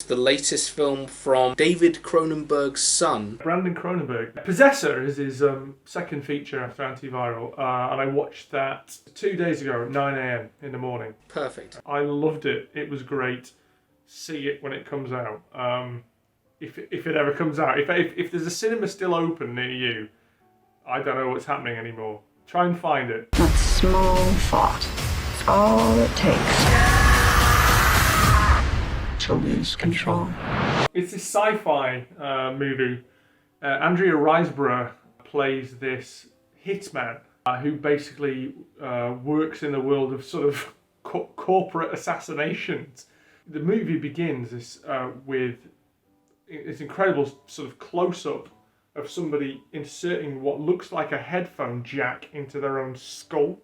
The latest film from David Cronenberg's son. Brandon Cronenberg. Possessor is his second feature after Antiviral, and I watched that 2 days ago at 9 a.m. in the morning. Perfect. I loved it. It was great. See it when it comes out. If it ever comes out. If there's a cinema still open near you, I don't know what's happening anymore. Try and find it. That small thought. It's all it takes to lose control. It's this sci-fi movie. Andrea Riseborough plays this hitman who basically works in the world of sort of corporate assassinations. The movie begins with this incredible sort of close-up of somebody inserting what looks like a headphone jack into their own skull,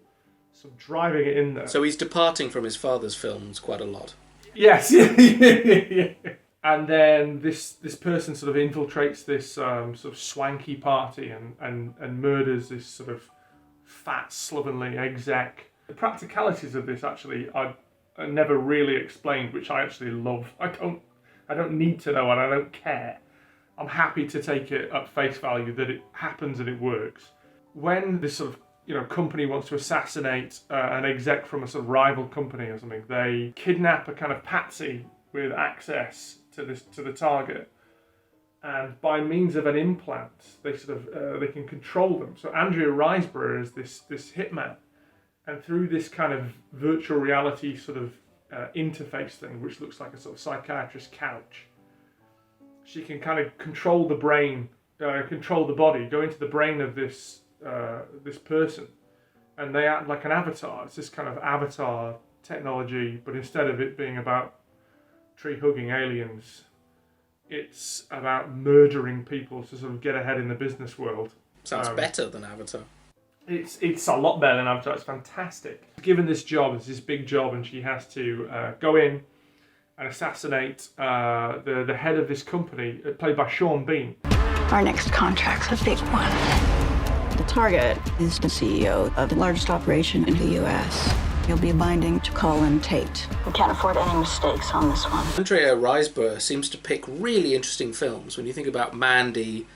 so driving it in there. So he's departing from his father's films quite a lot. Yes, yeah. And then this person sort of infiltrates this sort of swanky party and murders this sort of fat, slovenly exec. The practicalities of this actually are never really explained, which I actually love. I don't need to know, and I don't care. I'm happy to take it at face value that it happens and it works. When this sort of company wants to assassinate an exec from a sort of rival company or something, they kidnap a kind of patsy with access to the target, and by means of an implant, they can control them. So Andrea Riseborough is this hitman, and through this kind of virtual reality sort of interface thing, which looks like a sort of psychiatrist's couch, she can kind of control the brain, control the body, go into the brain of this person, and they act like an avatar. It's this kind of avatar technology, but instead of it being about tree-hugging aliens, it's about murdering people to sort of get ahead in the business world. Sounds better than Avatar. It's a lot better than Avatar. It's fantastic. Given this job, it's this big job, and she has to go in and assassinate the head of this company, played by Sean Bean. Our next contract's a big one. The target is the CEO of the largest operation in the U.S. You'll be binding to Colin Tate. We can't afford any mistakes on this one. Andrea Riseborough seems to pick really interesting films. When you think about Mandy,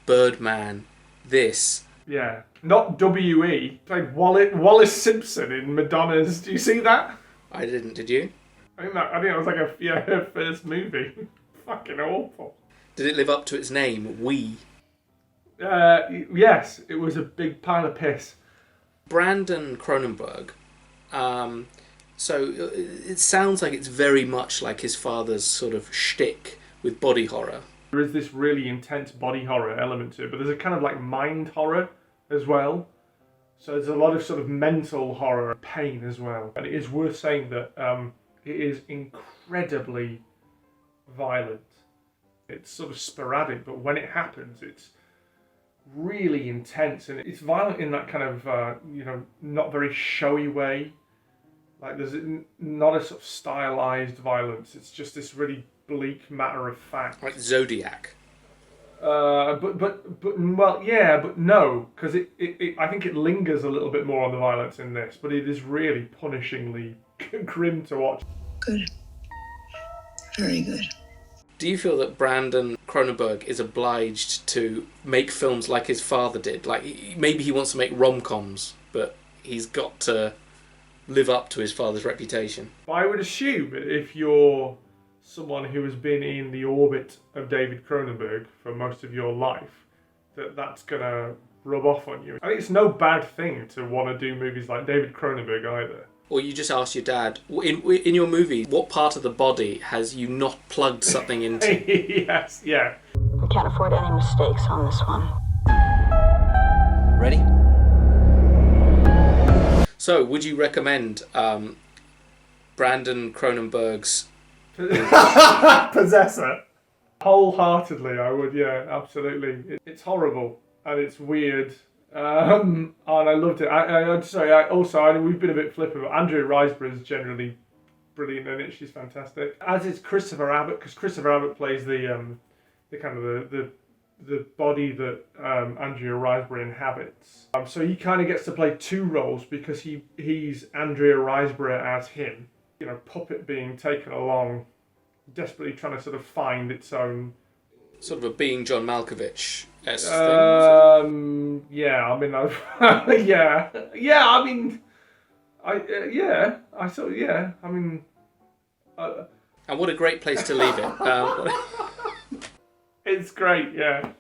Birdman, this. Yeah. Not W.E. Played Wallace Simpson in Madonna's. Do you see that? I didn't, did you? I think that was like her first movie. Fucking awful. Did it live up to its name, We? Yes, it was a big pile of piss. Brandon Cronenberg. So it sounds like it's very much like his father's sort of shtick with body horror. There is this really intense body horror element to it, but there's a kind of like mind horror as well. So there's a lot of sort of mental horror, pain as well. And it is worth saying that it is incredibly violent. It's sort of sporadic, but when it happens, it's really intense, and it's violent in that kind of not very showy way. Like there's not a sort of stylized violence. It's just this really bleak matter of fact. Like Zodiac. But no, because I think it lingers a little bit more on the violence in this, but it is really punishingly grim to watch. Good. Very good. Do you feel that Brandon Cronenberg is obliged to make films like his father did? Like, maybe he wants to make rom-coms, but he's got to live up to his father's reputation. I would assume if you're someone who has been in the orbit of David Cronenberg for most of your life, that's going to rub off on you. I think it's no bad thing to want to do movies like David Cronenberg either. Or you just ask your dad, in your movie, what part of the body has you not plugged something into? Yes, yeah. We can't afford any mistakes on this one. Ready? So, would you recommend Brandon Cronenberg's Possessor? Wholeheartedly, I would, yeah, absolutely. It's horrible, and it's weird. And I loved it. We've been a bit flippant, but Andrea Riseborough is generally brilliant in it. She's fantastic. As is Christopher Abbott, because Christopher Abbott plays the kind of the body that Andrea Riseborough inhabits. So he kind of gets to play two roles because he's Andrea Riseborough as him. Puppet being taken along desperately trying to sort of find its own. Sort of a Being John Malkovich-esque Yeah, I mean, I mean, I sort of, yeah, I mean. And what a great place to leave it. It's great, yeah.